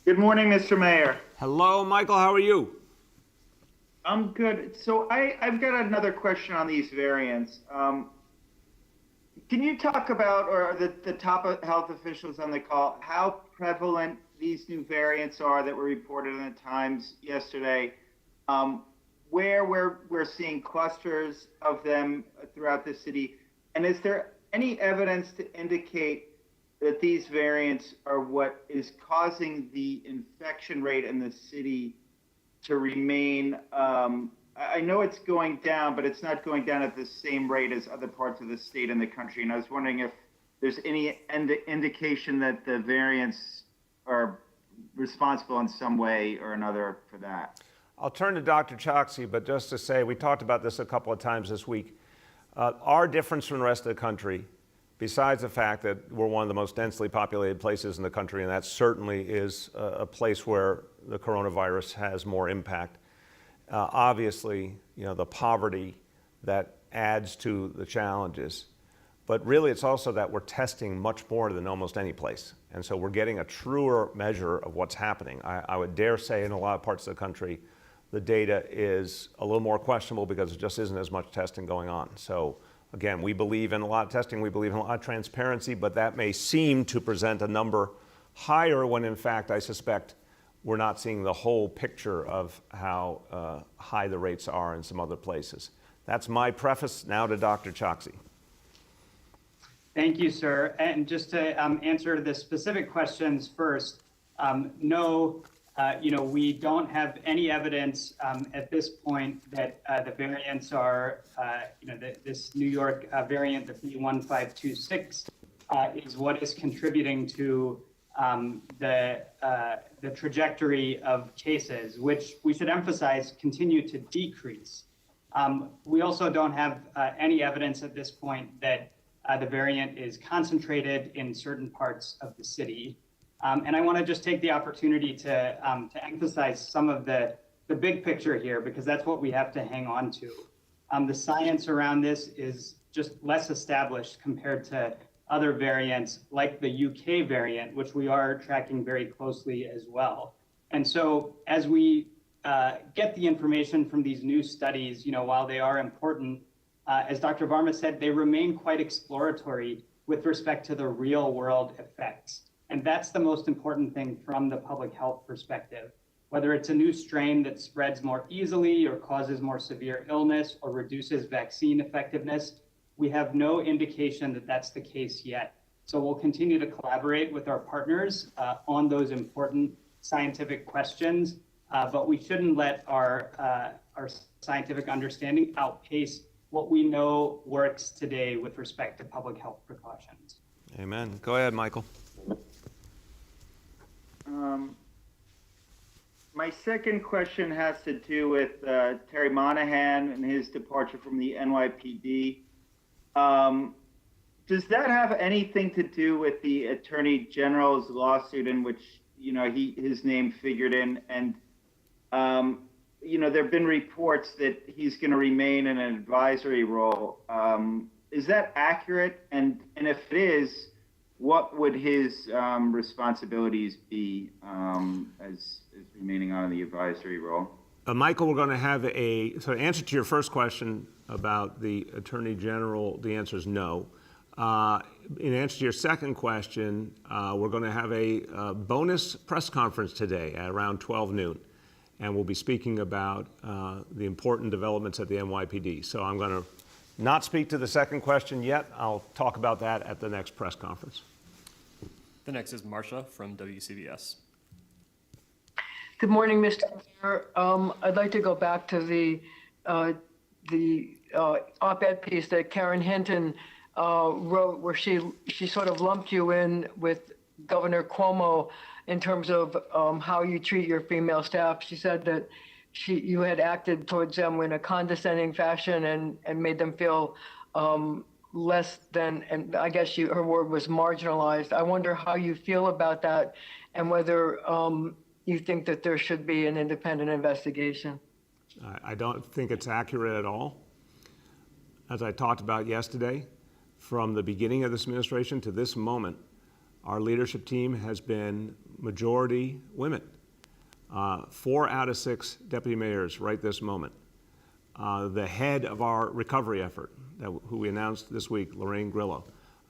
Good morning, Mr. Mayor. Hello, Michael. How are you? I'm good. So I've got another question on these variants. Can you talk about, or the top health officials on the call, how prevalent these new variants are that were reported in the Times yesterday, where we're seeing clusters of them throughout the city, and is there any evidence to indicate that these variants are what is causing the infection rate in the city to remain? I know it's going down, but it's not going down at the same rate as other parts of the state and the country. And I was wondering if there's any indication that the variants are responsible in some way or another for that. I'll turn to Dr. Choksi, but just to say, we talked about this a couple of times this week. Our difference from the rest of the country, besides the fact that we're one of the most densely populated places in the country, and that certainly is a place where the coronavirus has more impact. Obviously, the poverty that adds to the challenges. But really, it's also that we're testing much more than almost any place. And so we're getting a truer measure of what's happening. I would dare say in a lot of parts of the country, the data is a little more questionable because there just isn't as much testing going on. So again, we believe in a lot of testing, we believe in a lot of transparency, but that may seem to present a number higher when in fact I suspect we're not seeing the whole picture of how high the rates are in some other places. That's my preface. Now to Dr. Choksi. Thank you, sir. And just to answer the specific questions first, no, we don't have any evidence at this point that the variants are, this New York variant, the B1526, is what is contributing to the trajectory of cases, which we should emphasize continue to decrease. We also don't have any evidence at this point that the variant is concentrated in certain parts of the city. And I want to just take the opportunity to emphasize some of the big picture here, because that's what we have to hang on to. The science around this is just less established compared to other variants like the UK variant, which we are tracking very closely as well. And so as we get the information from these new studies, while they are important, as Dr. Varma said, they remain quite exploratory with respect to the real world effects. And that's the most important thing from the public health perspective. Whether it's a new strain that spreads more easily or causes more severe illness or reduces vaccine effectiveness, we have no indication that that's the case yet. So we'll continue to collaborate with our partners on those important scientific questions, but we shouldn't let our scientific understanding outpace what we know works today with respect to public health precautions. Amen. Go ahead, Michael. My second question has to do with Terry Monahan and his departure from the NYPD. Does that have anything to do with the Attorney General's lawsuit in which his name figured in? And there have been reports that he's going to remain in an advisory role. Is that accurate? And if it is, what would his responsibilities be as remaining on in the advisory role? Michael, we're going to have so answer to your first question about the Attorney General, the answer is no. In answer to your second question, we're going to have a bonus press conference today at around 12 noon. And we'll be speaking about the important developments at the NYPD. So I'm going to not speak to the second question yet. I'll talk about that at the next press conference. The next is Marcia from WCBS. Good morning, Mr. Mayor. I'd like to go back to the op-ed piece that Karen Hinton wrote, where she sort of lumped you in with Governor Cuomo in terms of how you treat your female staff. She said that you had acted towards them in a condescending fashion and made them feel less than, and I guess her word was marginalized. I wonder how you feel about that and whether you think that there should be an independent investigation. I don't think it's accurate at all. As I talked about yesterday, from the beginning of this administration to this moment, our leadership team has been majority women. 4 out of 6 deputy mayors right this moment. The head of our recovery effort, who we announced this week, Lorraine Grillo.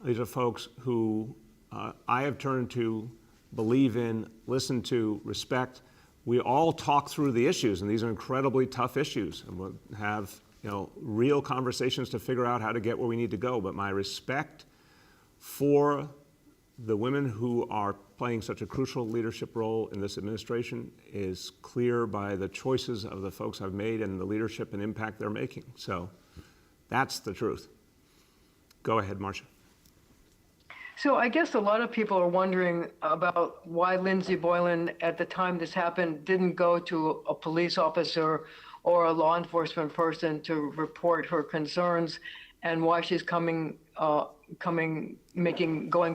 These are folks who I have turned to, believe in, listen to, respect. We all talk through the issues, and these are incredibly tough issues, and we'll have real conversations to figure out how to get where we need to go. But my respect for the women who are playing such a crucial leadership role in this administration is clear by the choices of the folks I've made and the leadership and impact they're making. So that's the truth. Go ahead, Marcia. So I guess a lot of people are wondering about why Lindsey Boylan, at the time this happened, didn't go to a police officer or a law enforcement person to report her concerns, and why she's going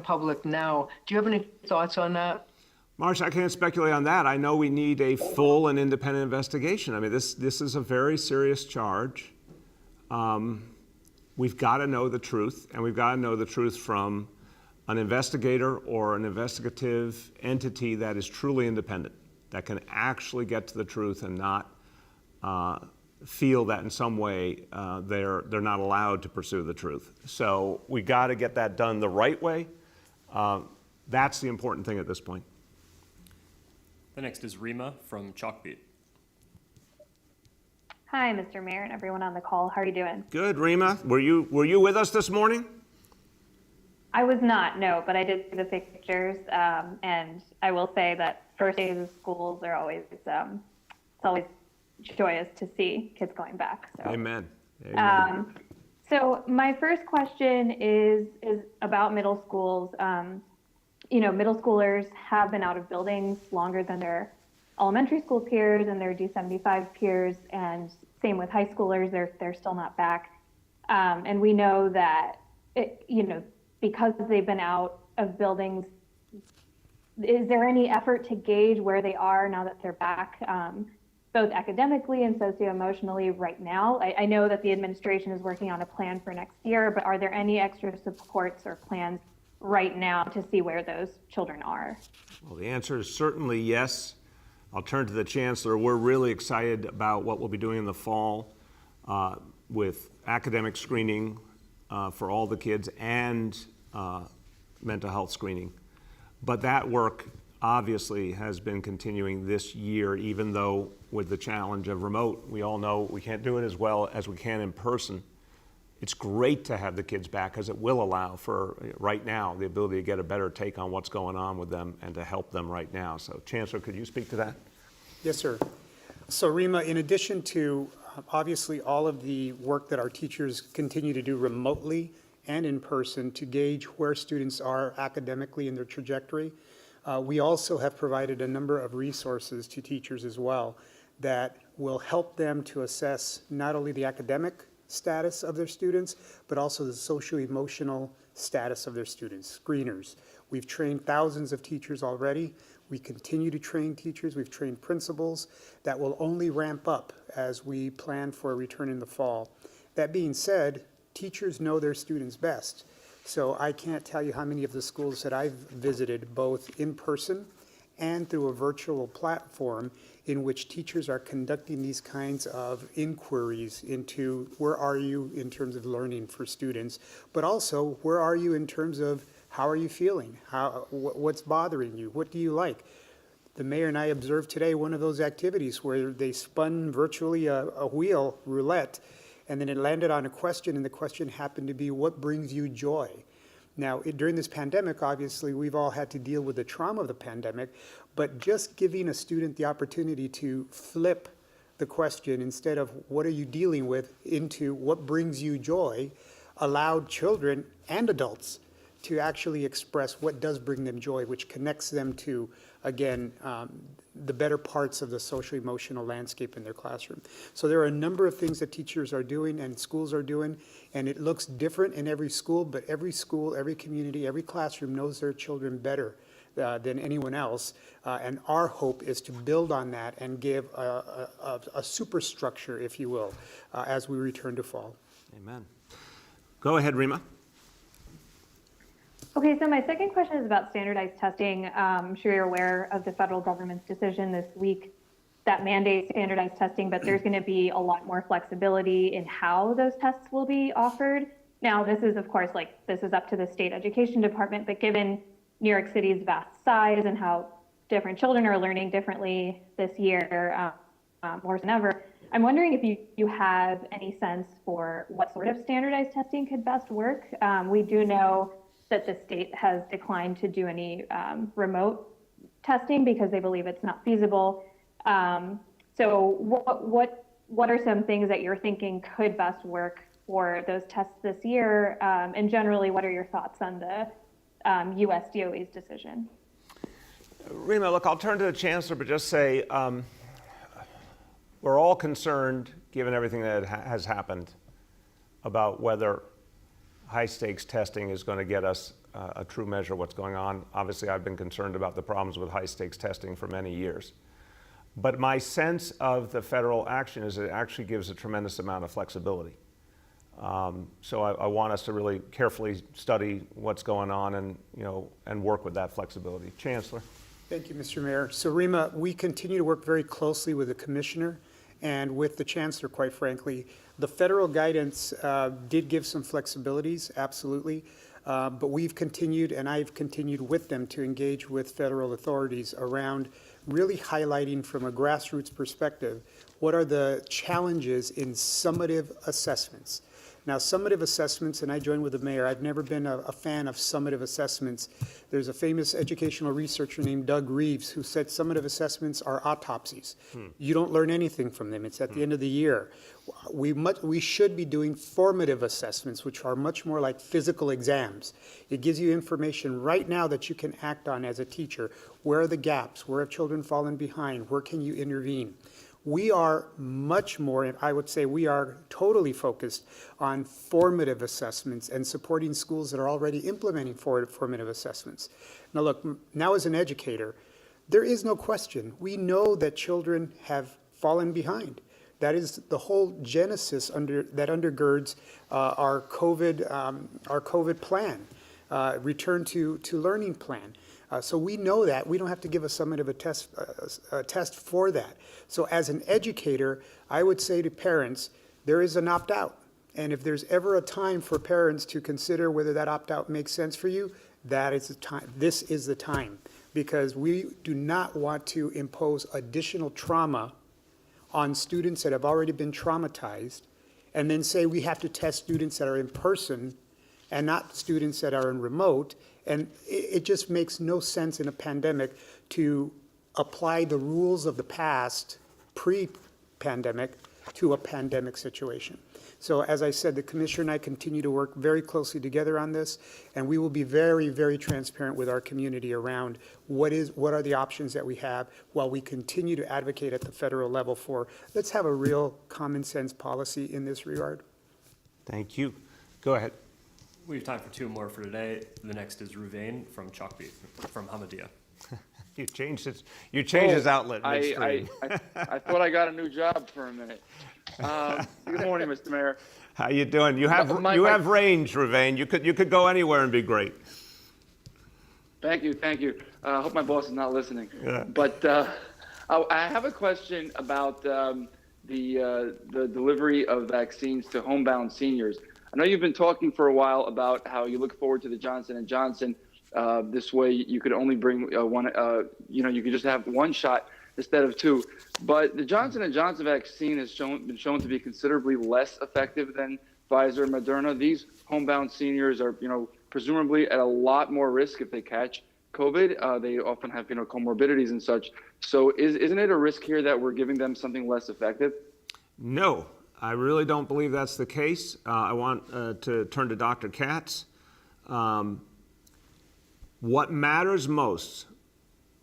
public now. Do you have any thoughts on that? Marcia, I can't speculate on that. I know we need a full and independent investigation. I mean, this is a very serious charge. we've got to know the truth, and we've got to know the truth from an investigator or an investigative entity that is truly independent, that can actually get to the truth and not feel that in some way they're not allowed to pursue the truth. So we got to get that done the right way. That's the important thing at this point. The next is Rima from Chalkbeat. Hi, Mr. Mayor and everyone on the call. How are you doing? Good, Rima. Were you with us this morning? I was not, no, but I did see the pictures, and I will say that first days of schools are always, it's always joyous to see kids going back. So. Amen. Amen. So my first question is about middle schools. Middle schoolers have been out of buildings longer than their elementary school peers and their D75 peers, and same with high schoolers, they're still not back. And we know that, because they've been out of buildings, is there any effort to gauge where they are now that they're back, both academically and socio-emotionally right now? I know that the administration is working on a plan for next year, but are there any extra supports or plans right now to see where those children are? Well, the answer is certainly yes. I'll turn to the Chancellor. We're really excited about what we'll be doing in the fall with academic screening for all the kids and mental health screening. But that work obviously has been continuing this year, even though with the challenge of remote, we all know we can't do it as well as we can in person. It's great to have the kids back because it will allow for, right now, the ability to get a better take on what's going on with them and to help them right now. So, Chancellor, could you speak to that? Yes, sir. So, Rima, in addition to obviously all of the work that our teachers continue to do remotely and in person to gauge where students are academically in their trajectory, we also have provided a number of resources to teachers as well that will help them to assess not only the academic status of their students, but also the socio-emotional status of their students, screeners. We've trained thousands of teachers already. We continue to train teachers. We've trained principals. That will only ramp up as we plan for a return in the fall. That being said, teachers know their students best. So I can't tell you how many of the schools that I've visited, both in person and through a virtual platform, in which teachers are conducting these kinds of inquiries into where are you in terms of learning for students, but also where are you in terms of how are you feeling, what's bothering you, what do you like. The mayor and I observed today one of those activities where they spun virtually a wheel roulette, and then it landed on a question, and the question happened to be, what brings you joy? Now, during this pandemic, obviously, we've all had to deal with the trauma of the pandemic, but just giving a student the opportunity to flip the question instead of what are you dealing with into what brings you joy allowed children and adults to actually express what does bring them joy, which connects them to, again, the better parts of the social emotional landscape in their classroom. So there are a number of things that teachers are doing and schools are doing, and it looks different in every school, but every school, every community, every classroom knows their children better than anyone else. And our hope is to build on that and give a superstructure, if you will, as we return to fall. Amen. Go ahead, Rima. Okay, so my second question is about standardized testing. I'm sure you're aware of the federal government's decision this week that mandates standardized testing, but there's going to be a lot more flexibility in how those tests will be offered. Now, this is, of course, this is up to the state education department, but given New York City's vast size and how different children are learning differently this year, more than ever, I'm wondering if you have any sense for what sort of standardized testing could best work. We do know that the state has declined to do any remote testing because they believe it's not feasible. So what are some things that you're thinking could best work for those tests this year? And generally, what are your thoughts on the US DOE's decision? Rima, look, I'll turn to the Chancellor, but just say we're all concerned, given everything that has happened, about whether high-stakes testing is going to get us a true measure of what's going on. Obviously, I've been concerned about the problems with high-stakes testing for many years. But my sense of the federal action is it actually gives a tremendous amount of flexibility. So I want us to really carefully study what's going on and, and work with that flexibility. Chancellor. Thank you, Mr. Mayor. So Rima, we continue to work very closely with the commissioner and with the chancellor, quite frankly. The federal guidance did give some flexibilities, absolutely. But we've continued, and I've continued with them to engage with federal authorities around really highlighting from a grassroots perspective, what are the challenges in summative assessments? Now, summative assessments, and I join with the mayor, I've never been a fan of summative assessments. There's a famous educational researcher named Doug Reeves who said summative assessments are autopsies. You don't learn anything from them. It's at the end of the year. We should be doing formative assessments, which are much more like physical exams. It gives you information right now that you can act on as a teacher. Where are the gaps? Where have children fallen behind? Where can you intervene? We are much more, I would say we are totally focused on formative assessments and supporting schools that are already implementing formative assessments. Now look, now as an educator, there is no question. We know that children have fallen behind. That is the whole genesis that undergirds our COVID plan, return to learning plan. So we know that. We don't have to give a summative test for that. So as an educator, I would say to parents, there is an opt-out. And if there's ever a time for parents to consider whether that opt-out makes sense for you, that is the time. This is the time. Because we do not want to impose additional trauma on students that have already been traumatized and then say we have to test students that are in person and not students that are in remote. And it just makes no sense in a pandemic to apply the rules of the past, pre-pandemic, to a pandemic situation. So as I said, the commissioner and I continue to work very closely together on this, and we will be very, very transparent with our community around what are the options that we have while we continue to advocate at the federal level for, let's have a real common sense policy in this regard. Thank you. Go ahead. We have time for two more for today. The next is Ruvain from Chalkbeat, from Hamadia. You changed his outlet midstream. I thought I got a new job for a minute. Good morning, Mr. Mayor. How you doing? You have range, Ruvain. You could go anywhere and be great. Thank you. I hope my boss is not listening. Yeah. But I have a question about the delivery of vaccines to homebound seniors. I know you've been talking for a while about how you look forward to the Johnson & Johnson. This way you could only bring one, you could just have one shot instead of two. But the Johnson & Johnson vaccine has been shown to be considerably less effective than Pfizer and Moderna. These homebound seniors are, presumably at a lot more risk if they catch COVID. They often have, comorbidities and such. So isn't it a risk here that we're giving them something less effective? No, I really don't believe that's the case. I want to turn to Dr. Katz. What matters most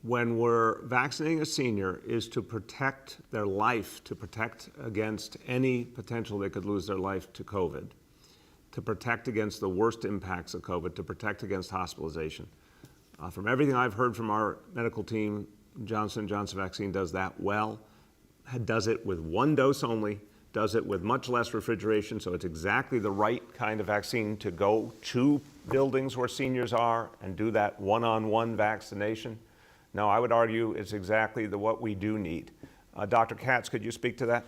when we're vaccinating a senior is to protect their life, to protect against any potential they could lose their life to COVID, to protect against the worst impacts of COVID, to protect against hospitalization. From everything I've heard from our medical team, Johnson & Johnson vaccine does that well, does it with one dose only, does it with much less refrigeration, so it's exactly the right kind of vaccine to go to buildings where seniors are and do that one-on-one vaccination. No, I would argue it's exactly what we do need. Dr. Katz, could you speak to that?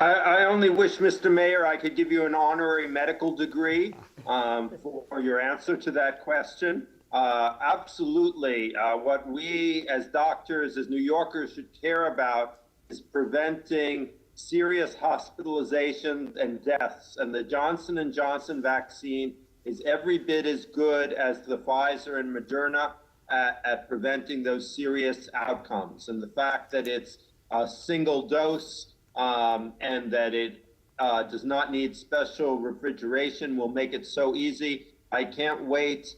I only wish, Mr. Mayor, I could give you an honorary medical degree for your answer to that question. Absolutely. What we as doctors, as New Yorkers should care about is preventing serious hospitalizations and deaths. And the Johnson & Johnson vaccine is every bit as good as the Pfizer and Moderna at preventing those serious outcomes. And the fact that it's a single dose and that it does not need special refrigeration will make it so easy. I can't wait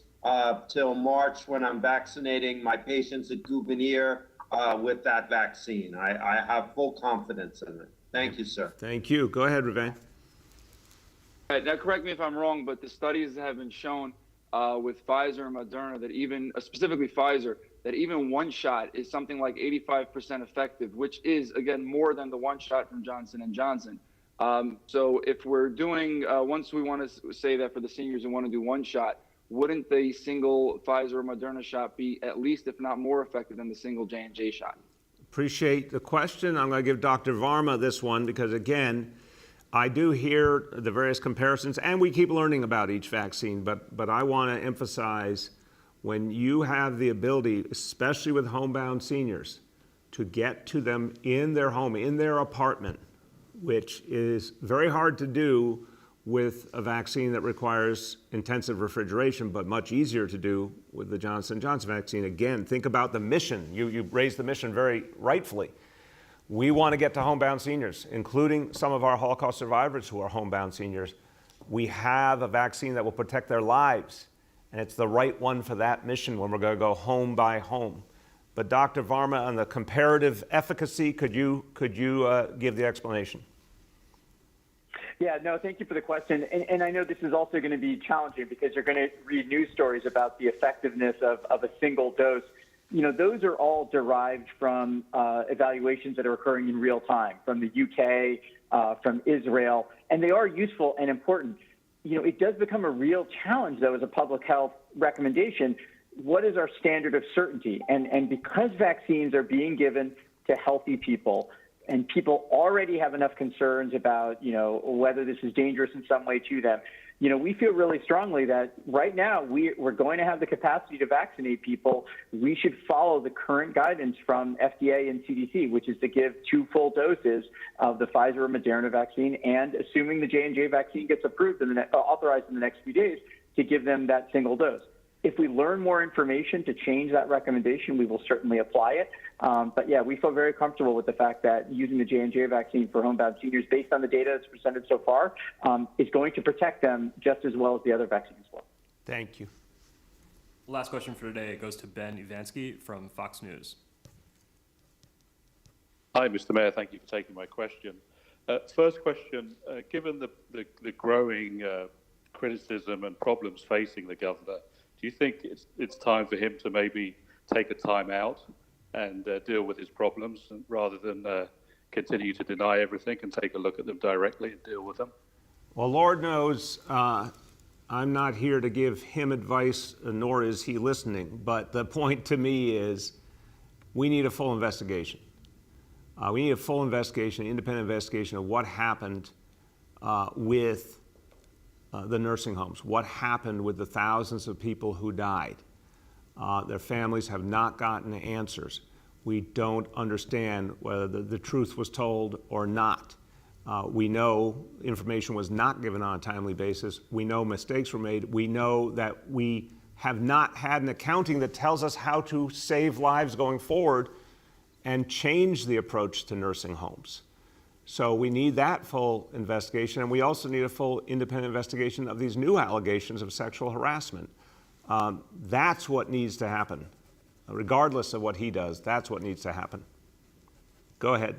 till March when I'm vaccinating my patients at Gouverneur with that vaccine. I have full confidence in it. Thank you, sir. Thank you. Go ahead, Ruvain. All right, now correct me if I'm wrong, but the studies have been shown with Pfizer and Moderna that even, specifically Pfizer, that even one shot is something like 85% effective, which is, again, more than the one shot from Johnson & Johnson. So if we're doing, once we want to say that for the seniors who want to do one shot, wouldn't the single Pfizer or Moderna shot be at least, if not more effective than the single J&J shot? Appreciate the question. I'm going to give Dr. Varma this one because, again, I do hear the various comparisons, and we keep learning about each vaccine, but I want to emphasize when you have the ability, especially with homebound seniors, to get to them in their home, in their apartment, which is very hard to do with a vaccine that requires intensive refrigeration, but much easier to do with the Johnson & Johnson vaccine. Again, think about the mission. You raised the mission very rightfully. We want to get to homebound seniors, including some of our Holocaust survivors who are homebound seniors. We have a vaccine that will protect their lives, and it's the right one for that mission when we're going to go home by home. But Dr. Varma, on the comparative efficacy, could you give the explanation? Yeah, no, thank you for the question. And I know this is also going to be challenging because you're going to read news stories about the effectiveness of a single dose. You know, those are all derived from evaluations that are occurring in real time from the UK, from Israel, and they are useful and important. You know, it does become a real challenge, though, as a public health recommendation. What is our standard of certainty? And because vaccines are being given to healthy people, and people already have enough concerns about, you know, whether this is dangerous in some way to them, you know, we feel really strongly that right now we're going to have the capacity to vaccinate people. We should follow the current guidance from FDA and CDC, which is to give 2 full doses of the Pfizer or Moderna vaccine, and assuming the J&J vaccine gets approved and authorized in the next few days, to give them that single dose. If we learn more information to change that recommendation, we will certainly apply it. But yeah, we feel very comfortable with the fact that using the J&J vaccine for homebound seniors, based on the data that's presented so far, is going to protect them just as well as the other vaccines will. Thank you. Last question for today goes to Ben Ivansky from Fox News. Hi, Mr. Mayor. Thank you for taking my question. First question, given the growing criticism and problems facing the governor, do you think it's time for him to maybe take a time out and deal with his problems rather than continue to deny everything and take a look at them directly and deal with them? Well, Lord knows I'm not here to give him advice, nor is he listening. But the point to me is we need a full investigation. We need a full investigation, independent investigation of what happened with the nursing homes, what happened with the thousands of people who died. Their families have not gotten answers. We don't understand whether the truth was told or not. We know information was not given on a timely basis. We know mistakes were made. We know that we have not had an accounting that tells us how to save lives going forward and change the approach to nursing homes. So we need that full investigation, and we also need a full independent investigation of these new allegations of sexual harassment. That's what needs to happen. Regardless of what he does, that's what needs to happen. Go ahead.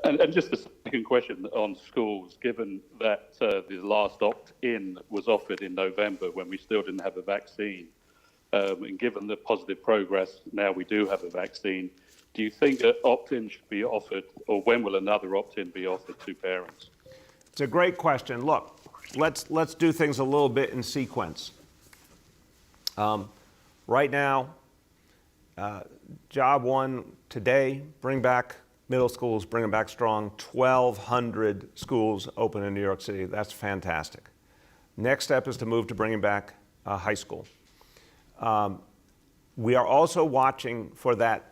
And just a second question on schools, given that the last opt-in was offered in November when we still didn't have a vaccine, and given the positive progress, now we do have a vaccine, do you think that opt-in should be offered, or when will another opt-in be offered to parents? It's a great question. Look, let's do things a little bit in sequence. Right now, job one today, bring back middle schools, bring them back strong. 1,200 schools open in New York City. That's fantastic. Next step is to move to bringing back high school. We are also watching for that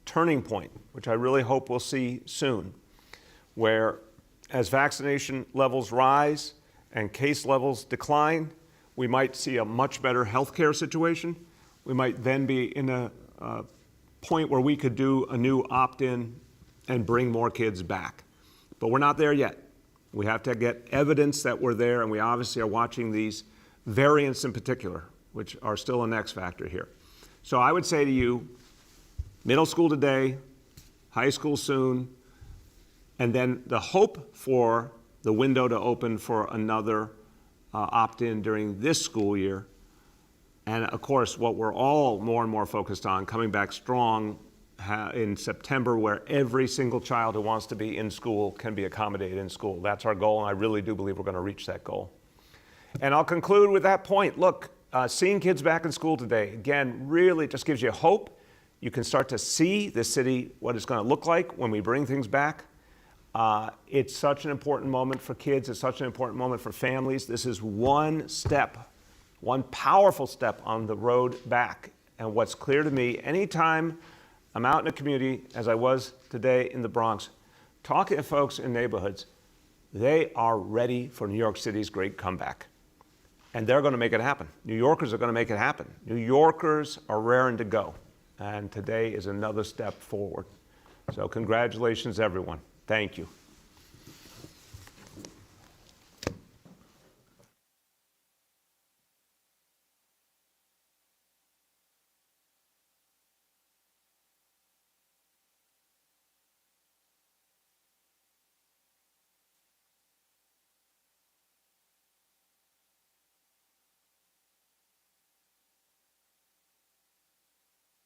turning point, which I really hope we'll see soon, where as vaccination levels rise and case levels decline, we might see a much better healthcare situation. We might then be in a point where we could do a new opt-in and bring more kids back. But we're not there yet. We have to get evidence that we're there, and we obviously are watching these variants in particular, which are still an X factor here. So I would say to you, middle school today, high school soon, and then the hope for the window to open for another opt-in during this school year. And of course, what we're all more and more focused on, coming back strong in September where every single child who wants to be in school can be accommodated in school. That's our goal, and I really do believe we're going to reach that goal. And I'll conclude with that point. Look, seeing kids back in school today, again, really just gives you hope. You can start to see the city, what it's going to look like when we bring things back. It's such an important moment for kids. It's such an important moment for families. This is one step, one powerful step on the road back. And what's clear to me, anytime I'm out in a community, as I was today in the Bronx, talking to folks in neighborhoods, they are ready for New York City's great comeback. And they're going to make it happen. New Yorkers are going to make it happen. New Yorkers are raring to go. And today is another step forward. So congratulations, everyone. Thank you.